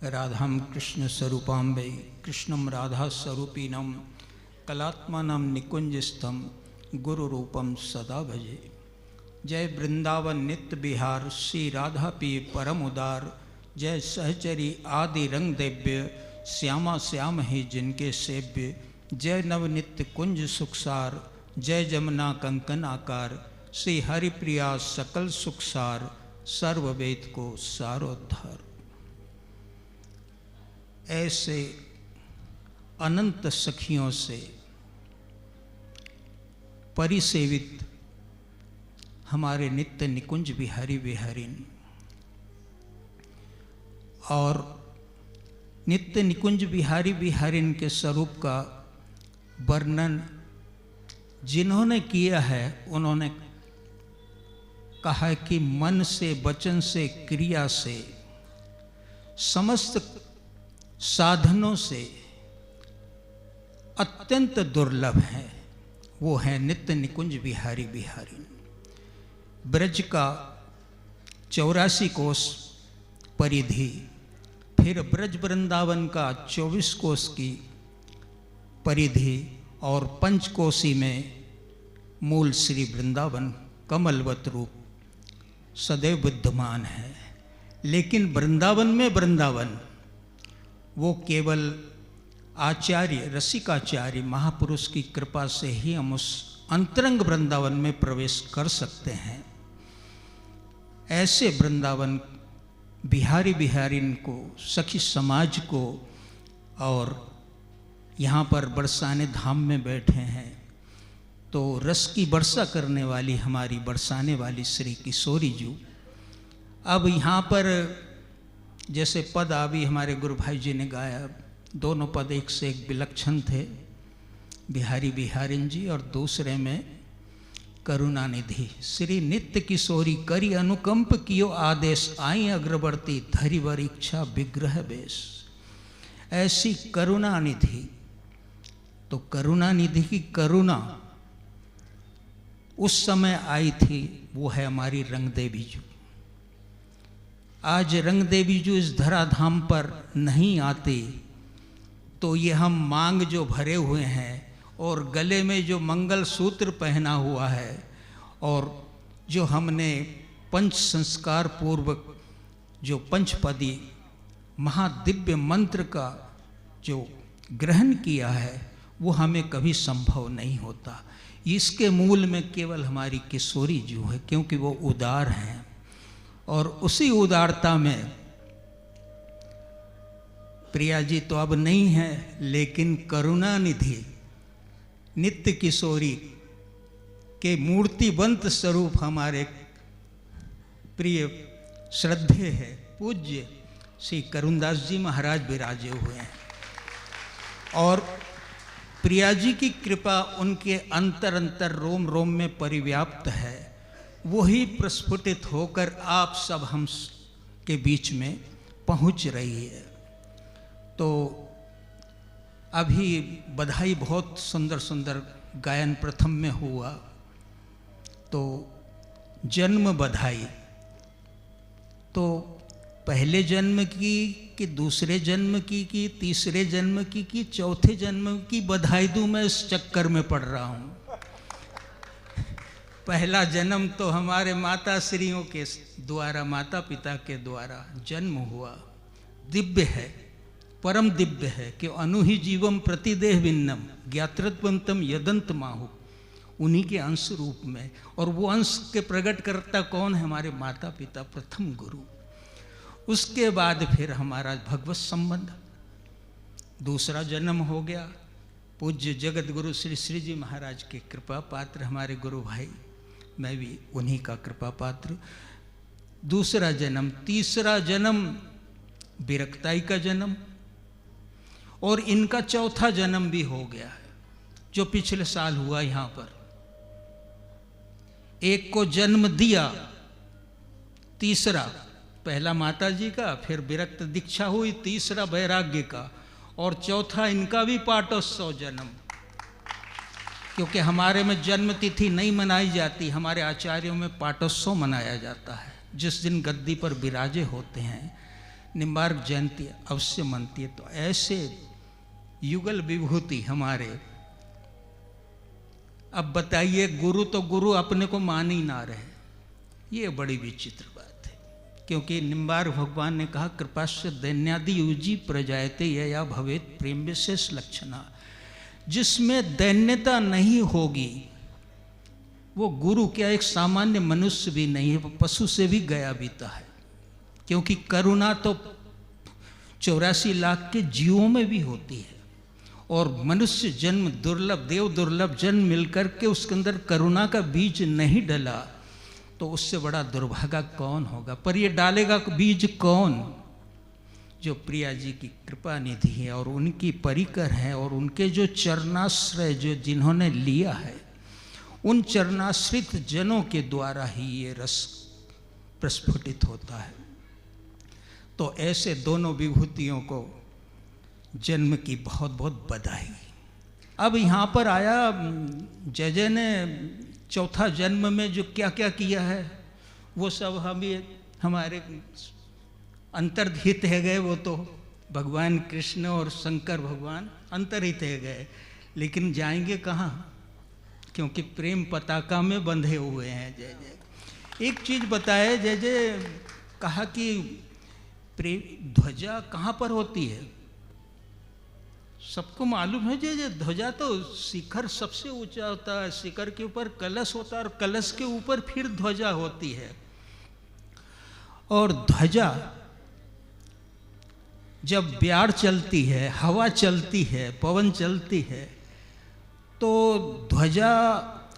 राधाम कृष्ण स्वरूपाम्बे कृष्णम राधा स्वरूपिणम कलात्मानं निकुंजस्थम गुरु रूपम सदा भजे। जय वृंदावन नित्य बिहार श्री राधा पी परम उदार। जय सहचरी आदि रंग दिव्य श्यामा श्याम ही जिनके सेव्य। जय नव नित्य कुंज सुखसार जय जमुना कंकन आकार। श्री हरिप्रिया सकल सुखसार सर्ववेद को सारोद्धार। ऐसे अनंत सखियों से परिसेवित हमारे नित्य निकुंज बिहारी बिहारिन और नित्य निकुंज बिहारी बिहारिन के स्वरूप का वर्णन जिन्होंने किया है उन्होंने कहा है कि मन से वचन से क्रिया से समस्त साधनों से अत्यंत दुर्लभ है, वो है नित्य निकुंज बिहारी बिहारिन। ब्रज का 84 कोस परिधि, फिर ब्रज वृंदावन का 24 कोस की परिधि और पंचकोशी में मूल श्री वृंदावन कमलवत रूप सदैव विद्यमान है। लेकिन वृंदावन में वृंदावन वो केवल आचार्य रसिकाचार्य महापुरुष की कृपा से ही हम उस अंतरंग वृंदावन में प्रवेश कर सकते हैं। ऐसे वृंदावन बिहारी बिहारिन को, सखी समाज को और यहाँ पर बरसाने धाम में बैठे हैं तो रस की वर्षा करने वाली हमारी बरसाने वाली श्री किशोरी जी। अब यहाँ पर जैसे पद अभी हमारे गुरु भाई जी ने गाया, दोनों पद एक से एक विलक्षण थे, बिहारी बिहारिन जी और दूसरे में करुणा निधि। श्री नित्य किशोरी करी अनुकंप कियो आदेश आई अग्रवर्ती धरी वर इच्छा विग्रह बेश। ऐसी करुणा निधि, तो करुणा निधि की करुणा उस समय आई थी, वो है हमारी रंग देवी जी। आज रंग देवी जो इस धराधाम पर नहीं आती तो ये हम मांग जो भरे हुए हैं और गले में जो मंगल सूत्र पहना हुआ है और जो हमने पंच संस्कार पूर्वक जो पंचपदी महादिव्य मंत्र का जो ग्रहण किया है वो हमें कभी संभव नहीं होता। इसके मूल में केवल हमारी किशोरी जो है, क्योंकि वो उदार हैं और उसी उदारता में प्रिया जी तो अब नहीं है, लेकिन करुणा निधि नित्य किशोरी के मूर्तिवंत स्वरूप हमारे प्रिय श्रद्धेय है पूज्य श्री करुणदास जी महाराज विराजे हुए हैं और प्रिया जी की कृपा उनके अंतर अंतर रोम रोम में परिव्याप्त है। वही प्रस्फुटित होकर आप सब हम के बीच में पहुंच रही है। तो अभी बधाई बहुत सुंदर सुंदर गायन प्रथम में हुआ, तो जन्म बधाई तो पहले जन्म की कि दूसरे जन्म की कि तीसरे जन्म की कि चौथे जन्म की बधाई दूं, मैं इस चक्कर में पड़ रहा हूं। पहला जन्म तो हमारे माता श्रीयों के द्वारा, माता पिता के द्वारा जन्म हुआ, दिव्य है, परम दिव्य है कि अनुहि जीवम प्रतिदेह भिन्नम ज्ञातृत्वंतम यदंत माहु, उन्हीं के अंश रूप में। और वो अंश के प्रकट करता कौन है? हमारे माता पिता, प्रथम गुरु। उसके बाद फिर हमारा भगवत संबंध, दूसरा जन्म हो गया पूज्य जगत गुरु श्री श्री जी महाराज के कृपा पात्र हमारे गुरु भाई, मैं भी उन्हीं का कृपा पात्र। दूसरा जन्म, तीसरा जन्म विरक्ताई का जन्म और इनका चौथा जन्म भी हो गया है जो पिछले साल हुआ यहाँ पर। एक को जन्म दिया, तीसरा पहला माता जी का, फिर विरक्त दीक्षा हुई, तीसरा वैराग्य का और चौथा इनका भी पाटोत्सव जन्म। क्योंकि हमारे में जन्म तिथि नहीं मनाई जाती, हमारे आचार्यों में पाटोत्सव मनाया जाता है जिस दिन गद्दी पर विराजे होते हैं। निम्बार्क जयंती अवश्य मनती है। तो ऐसे युगल विभूति हमारे, अब बताइए गुरु तो गुरु अपने को मान ही ना रहे, ये बड़ी विचित्र बात है। क्योंकि निम्बार्क भगवान ने कहा कृपास्य दैन्यादि युजी प्रजायते या भवेत प्रेम विशेष लक्षणा, जिसमें दैन्यता नहीं होगी वो गुरु क्या एक सामान्य मनुष्य भी नहीं है, वो पशु से भी गया बीता है। क्योंकि करुणा तो 84 लाख के जीवों में भी होती है, और मनुष्य जन्म दुर्लभ, देव दुर्लभ जन्म मिलकर के उसके अंदर करुणा का बीज नहीं डला तो उससे बड़ा दुर्भागा कौन होगा। पर ये डालेगा बीज कौन? जो प्रिया जी की कृपा निधि है और उनकी परिकर है, और उनके जो चरणाश्रय जो जिन्होंने लिया है, उन चरणाश्रित जनों के द्वारा ही ये रस प्रस्फुटित होता है। तो ऐसे दोनों विभूतियों को जन्म की बहुत बहुत बधाई। अब यहाँ पर आया जय जय ने चौथा जन्म में जो क्या क्या किया है वो सब हमारे अंतर्हित है गए। वो तो भगवान कृष्ण और शंकर भगवान अंतर्हित है गए, लेकिन जाएंगे कहाँ? क्योंकि प्रेम पताका में बंधे हुए हैं जय जय। एक चीज़ बताए जय जय, कहा कि प्रेम ध्वजा कहाँ पर होती है? सबको मालूम है जय जय, ध्वजा तो शिखर सबसे ऊंचा होता है, शिखर के ऊपर कलश होता है और कलश के ऊपर फिर ध्वजा होती है। और ध्वजा जब ब्याड़ चलती है, हवा चलती है, पवन चलती है, तो ध्वजा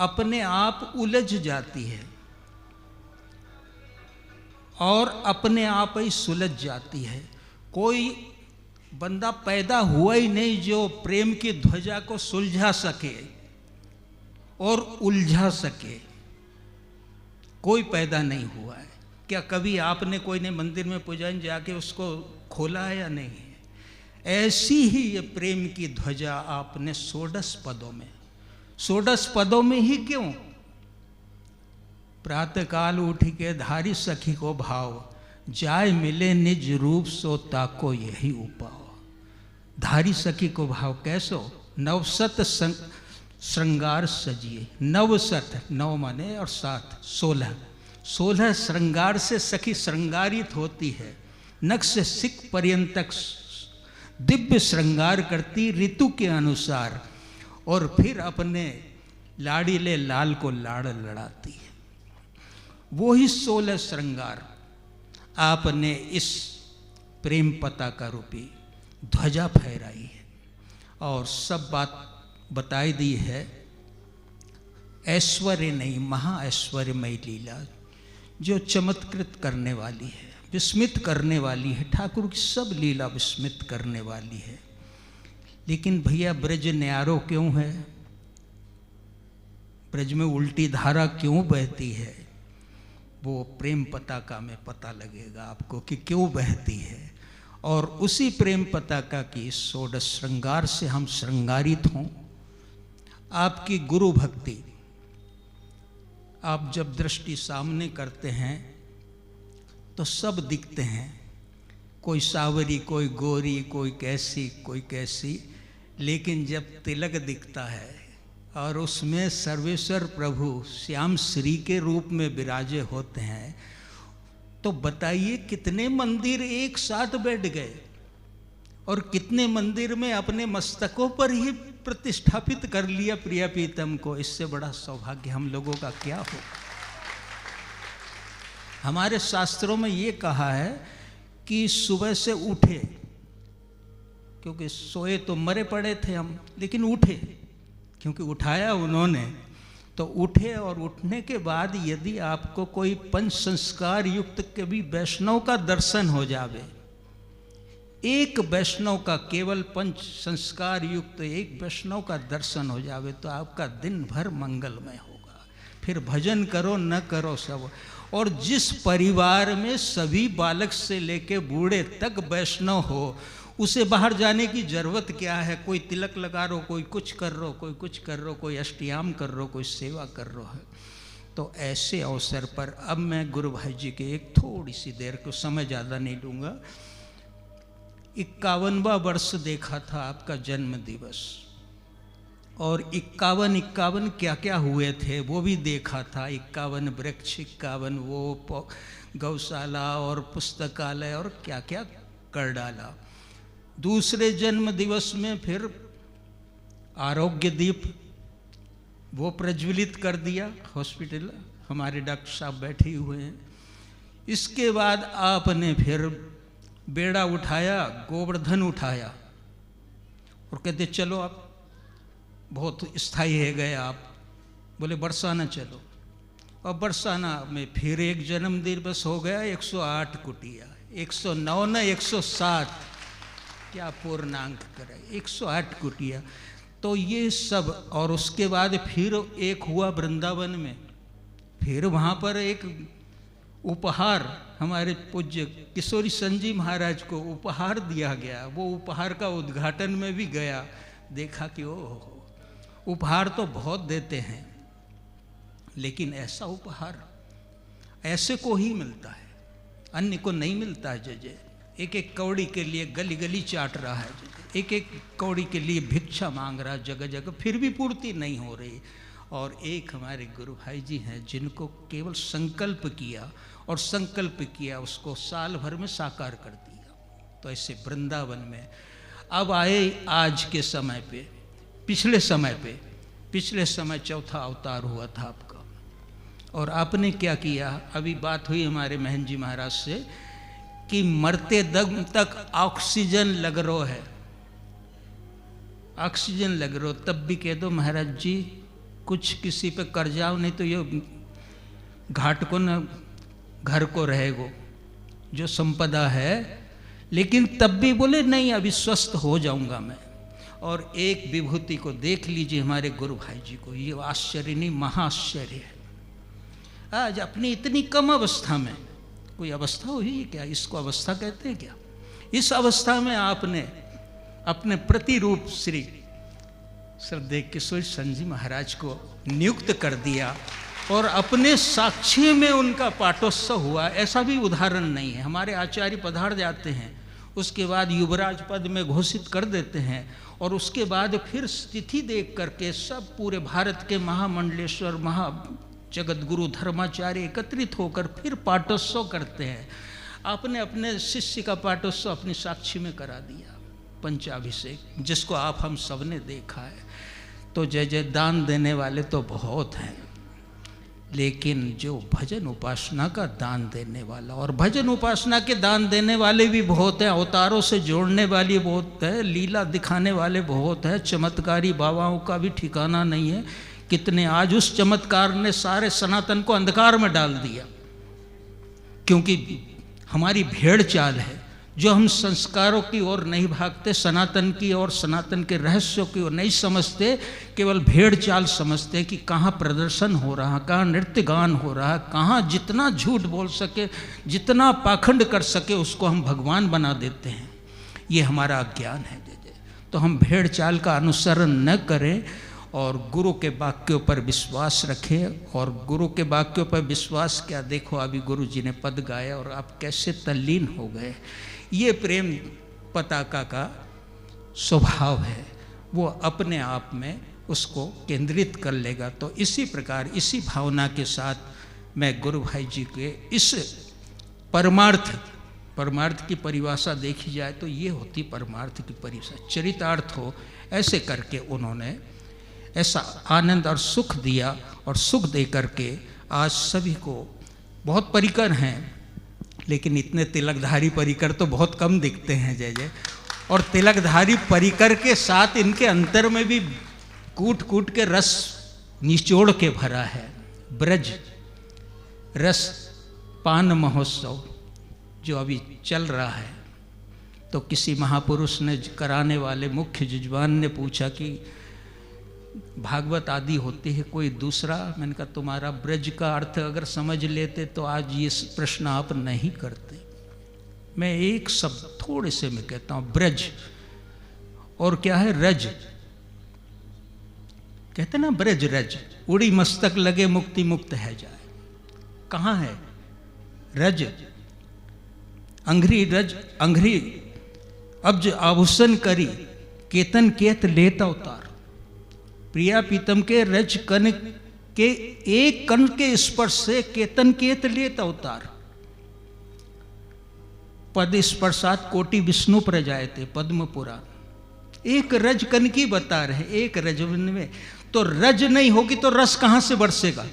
अपने आप उलझ जाती है और अपने आप ही सुलझ जाती है। कोई बंदा पैदा हुआ ही नहीं जो प्रेम की ध्वजा को सुलझा सके और उलझा सके, कोई पैदा नहीं हुआ है। क्या कभी आपने कोई ने मंदिर में पूजन जाके उसको खोला है या नहीं? ऐसी ही ये प्रेम की ध्वजा आपने 16 पदों में, 16 पदों में ही क्यों? प्रातःकाल उठ के धारी सखी को भाव, जाय मिले निज रूप सो ताको यही उपाओ। धारी सखी को भाव कैसो? नवसत श्रृंगार सजिए। नवसत, नव माने और 7, 16 श्रृंगार से सखी श्रृंगारित होती है। नख से सिक पर्यंतक दिव्य श्रृंगार करती ऋतु के अनुसार, और फिर अपने लाड़ीले लाल को लाड़ लड़ाती है। वो ही 16 श्रृंगार आपने इस प्रेम पताका रूपी ध्वजा फहराई है और सब बात बताई दी है। ऐश्वर्य नहीं, महा ऐश्वर्यमयी लीला जो चमत्कृत करने वाली है, विस्मित करने वाली है। ठाकुर की सब लीला विस्मित करने वाली है। लेकिन भैया ब्रज न्यारो क्यों है? ब्रज में उल्टी धारा क्यों बहती है? वो प्रेम पताका में पता लगेगा आपको कि क्यों बहती है। और उसी प्रेम पताका की 16 श्रृंगार से हम श्रृंगारित हों। आपकी गुरु भक्ति, आप जब दृष्टि सामने करते हैं तो सब दिखते हैं, कोई सावरी, कोई गोरी, कोई कैसी, कोई कैसी। लेकिन जब तिलक दिखता है और उसमें सर्वेश्वर प्रभु श्याम श्री के रूप में विराजे होते हैं, तो बताइए कितने मंदिर एक साथ बैठ गए और कितने मंदिर में अपने मस्तकों पर ही प्रतिष्ठापित कर लिया प्रिया प्रीतम को। इससे बड़ा सौभाग्य हम लोगों का क्या हो। हमारे शास्त्रों में ये कहा है कि सुबह से उठे, क्योंकि सोए तो मरे पड़े थे हम, लेकिन उठे क्योंकि उठाया उन्होंने, तो उठे। और उठने के बाद यदि आपको कोई पंच संस्कार युक्त कभी वैष्णव का दर्शन हो जावे, एक वैष्णव का, केवल पंच संस्कार युक्त एक वैष्णव का दर्शन हो जावे, तो आपका दिन भर मंगलमय होगा। फिर भजन करो न करो सब। और जिस परिवार में सभी बालक से लेके बूढ़े तक वैष्णव हो, उसे बाहर जाने की जरूरत क्या है? कोई तिलक लगा रो, कोई कुछ कर रो, कोई कुछ कर रो, कोई अष्टयाम कर रो, कोई सेवा कर रो है। तो ऐसे अवसर पर अब मैं गुरु भाई जी के एक थोड़ी सी देर को समय ज़्यादा नहीं लूँगा, 51वां वर्ष देखा था आपका जन्म दिवस, और 51 क्या क्या हुए थे वो भी देखा था। 51 वृक्ष, 51 वो गौशाला और पुस्तकालय और क्या क्या कर डाला। दूसरे जन्म दिवस में फिर आरोग्य दीप वो प्रज्वलित कर दिया हॉस्पिटल, हमारे डॉक्टर साहब बैठे हुए हैं। इसके बाद आपने फिर बेड़ा उठाया, गोवर्धन उठाया और कहते चलो आप बहुत स्थायी है गए आप, बोले बरसाना चलो। और बरसाना में फिर एक जन्म दिवस हो गया, 108 कुटिया, 109 न 107, क्या पूर्णांक करे, 108 कुटिया। तो ये सब, और उसके बाद फिर एक हुआ वृंदावन में, फिर वहाँ पर एक उपहार हमारे पूज्य किशोरी संजी महाराज को उपहार दिया गया। वो उपहार का उद्घाटन में भी गया, देखा कि ओह, उपहार तो बहुत देते हैं लेकिन ऐसा उपहार ऐसे को ही मिलता है, अन्य को नहीं मिलता है। जय जय, एक एक कौड़ी के लिए गली गली चाट रहा है, एक एक कौड़ी के लिए भिक्षा मांग रहा है जगह जगह, फिर भी पूर्ति नहीं हो रही। और एक हमारे गुरु भाई जी हैं जिनको केवल संकल्प किया, और संकल्प किया उसको साल भर में साकार कर दिया। तो ऐसे वृंदावन में अब आए आज के समय पे, पिछले समय चौथा अवतार हुआ था आपका, और आपने क्या किया। अभी बात हुई हमारे महन जी महाराज से कि मरते दम तक ऑक्सीजन लग रो है, ऑक्सीजन लग रो, तब भी कह दो महाराज जी कुछ किसी पे कर जाओ, नहीं तो ये घाट को न घर को रहेगो जो संपदा है। लेकिन तब भी बोले नहीं, अभी स्वस्थ हो जाऊंगा मैं। और एक विभूति को देख लीजिए हमारे गुरु भाई जी को, ये आश्चर्य नहीं महाआश्चर्य है। आज अपनी इतनी कम अवस्था में, कोई अवस्था हुई है क्या, इसको अवस्था कहते हैं क्या। इस अवस्था में आपने अपने प्रतिरूप श्री श्रद्धेय किशोर संजी महाराज को नियुक्त कर दिया, और अपने साक्षी में उनका पाटोत्सव हुआ। ऐसा भी उदाहरण नहीं है। हमारे आचार्य पधार जाते हैं, उसके बाद युवराज पद में घोषित कर देते हैं, और उसके बाद फिर तिथि देख करके सब पूरे भारत के महामंडलेश्वर महा जगत गुरु धर्माचार्य एकत्रित होकर फिर पाटोत्सव करते हैं। आपने अपने शिष्य का पाटोत्सव अपनी साक्षी में करा दिया, पंचाभिषेक, जिसको आप हम सब ने देखा है। तो जय जय, दान देने वाले तो बहुत हैं, लेकिन जो भजन उपासना का दान देने वाला, और भजन उपासना के दान देने वाले भी बहुत हैं, अवतारों से जोड़ने वाले बहुत है, लीला दिखाने वाले बहुत है, चमत्कारी बाबाओं का भी ठिकाना नहीं है। कितने आज उस चमत्कार ने सारे सनातन को अंधकार में डाल दिया, क्योंकि हमारी भेड़ चाल है जो हम संस्कारों की ओर नहीं भागते, सनातन की और सनातन के रहस्यों की ओर नहीं समझते, केवल भेड़ चाल समझते कि कहाँ प्रदर्शन हो रहा, कहाँ नृत्य गान हो रहा, कहाँ जितना झूठ बोल सके, जितना पाखंड कर सके उसको हम भगवान बना देते हैं। ये हमारा अज्ञान है। तो हम भेड़ चाल का अनुसरण न करें और गुरु के वाक्यों पर विश्वास रखें। और गुरु के वाक्यों पर विश्वास क्या, देखो अभी गुरु जी ने पद गाया और आप कैसे तल्लीन हो गए। ये प्रेम पताका का स्वभाव है, वो अपने आप में उसको केंद्रित कर लेगा। तो इसी प्रकार, इसी भावना के साथ मैं गुरु भाई जी के इस परमार्थ की परिभाषा देखी जाए तो ये होती परमार्थ की परिभाषा, चरितार्थ हो, ऐसे करके उन्होंने ऐसा आनंद और सुख दिया। और सुख दे करके आज सभी को, बहुत परिकर हैं लेकिन इतने तिलकधारी परिकर तो बहुत कम दिखते हैं जय जय। और तिलकधारी परिकर के साथ इनके अंतर में भी कूट कूट के रस निचोड़ के भरा है। ब्रज रस पान महोत्सव जो अभी चल रहा है, तो किसी महापुरुष ने कराने वाले मुख्य जजमान ने पूछा कि भागवत आदि होती है कोई दूसरा। मैंने कहा तुम्हारा ब्रज का अर्थ अगर समझ लेते तो आज ये प्रश्न आप नहीं करते। मैं एक शब्द थोड़े से मैं कहता हूँ, ब्रज और क्या है रज, कहते ना ब्रज रज, उड़ी मस्तक लगे मुक्ति मुक्त है जाए। कहाँ है रज? अंघ्री रज, अंघ्री अब्ज आभूषण करी केतन केत लेत अवतार। प्रिया पीतम के रज कन के एक कण के स्पर्श से केतन केत लेत अवतार। पद स्पर्शात कोटि विष्णु प्रजायते पद्म पुराण। एक रज कण की बता रहे, एक रज में तो रज नहीं होगी तो रस कहां से बरसेगा?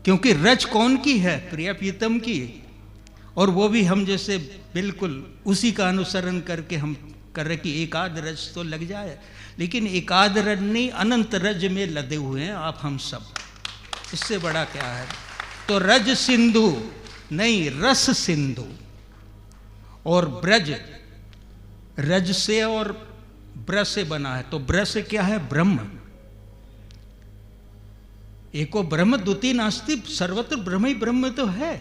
क्योंकि रज कौन की है? प्रिया प्रीतम की। और वो भी हम जैसे बिल्कुल उसी का अनुसरण करके हम कर रहे कि एकाद रज तो लग जाए, लेकिन एकाद रज नहीं, अनंत रज में लदे हुए हैं आप हम सब। इससे बड़ा क्या है? तो रज सिंधु नहीं, रस सिंधु। और ब्रज रज से और ब्र से बना है, तो ब्र से क्या है? ब्रह्म। एको ब्रह्म द्वितीय नास्ति, सर्वत्र ब्रह्म ही ब्रह्म तो है।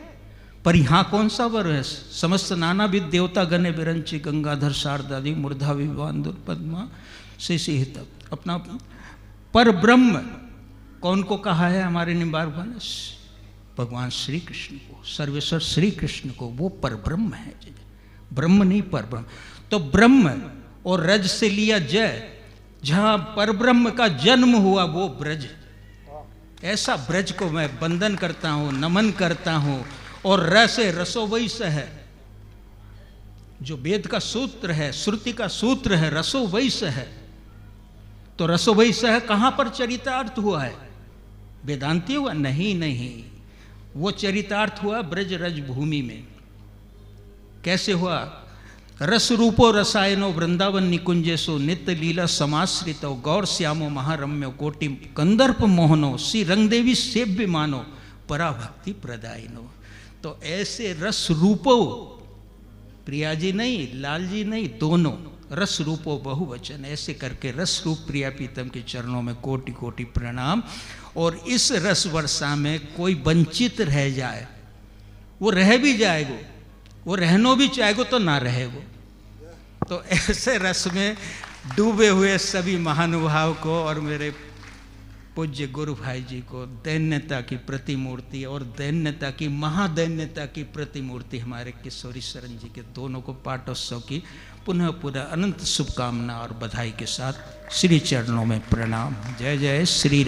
पर यहां कौन सा वर है? समस्त नाना विद देवता गणे बिरंची गंगाधर शारदादि मूर्धा विवान दुर्पद्मा शेषी हित। अपना पर ब्रह्म कौन को कहा है हमारे निम्बार भगवान श्री कृष्ण को, सर्वेश्वर श्री कृष्ण को। वो पर ब्रह्म है, ब्रह्म नहीं पर ब्रह्म। तो ब्रह्म और रज से लिया जय, जहां पर ब्रह्म का जन्म हुआ वो ब्रज। ऐसा ब्रज को मैं वंदन करता हूं, नमन करता हूं। और र से रसोवैस है, जो वेद का सूत्र है, श्रुति का सूत्र है, रसोवैस है। तो रसोवैस है कहां पर चरितार्थ हुआ है? वेदांती हुआ? नहीं नहीं, वो चरितार्थ हुआ ब्रज रज भूमि में। कैसे हुआ? रस रूपो रसायनो वृंदावन निकुंजेसो नित्य लीला समाश्रितो गौर श्यामो महारम्यो कोटि कंदर्प मोहनो श्री रंगदेवी सेव्य मानो पराभक्ति प्रदायिनो। तो ऐसे रस रूपो, प्रिया जी नहीं, लाल जी नहीं, दोनों रस रूपो बहुवचन, ऐसे करके रस रूप प्रिया पीतम के चरणों में कोटि कोटि प्रणाम। और इस रस वर्षा में कोई वंचित रह जाए, वो रह भी जाएगो, वो रहनो भी चाहेगो तो ना रहेगो। तो ऐसे रस में डूबे हुए सभी महानुभाव को और मेरे पूज्य गुरु भाई जी को दैन्यता की प्रतिमूर्ति और दैन्यता की महादैन्यता की प्रतिमूर्ति हमारे किशोरी शरण जी के दोनों को पाठोत्सव की पुनः पुनः अनंत शुभकामना और बधाई के साथ श्री चरणों में प्रणाम। जय जय श्री राम।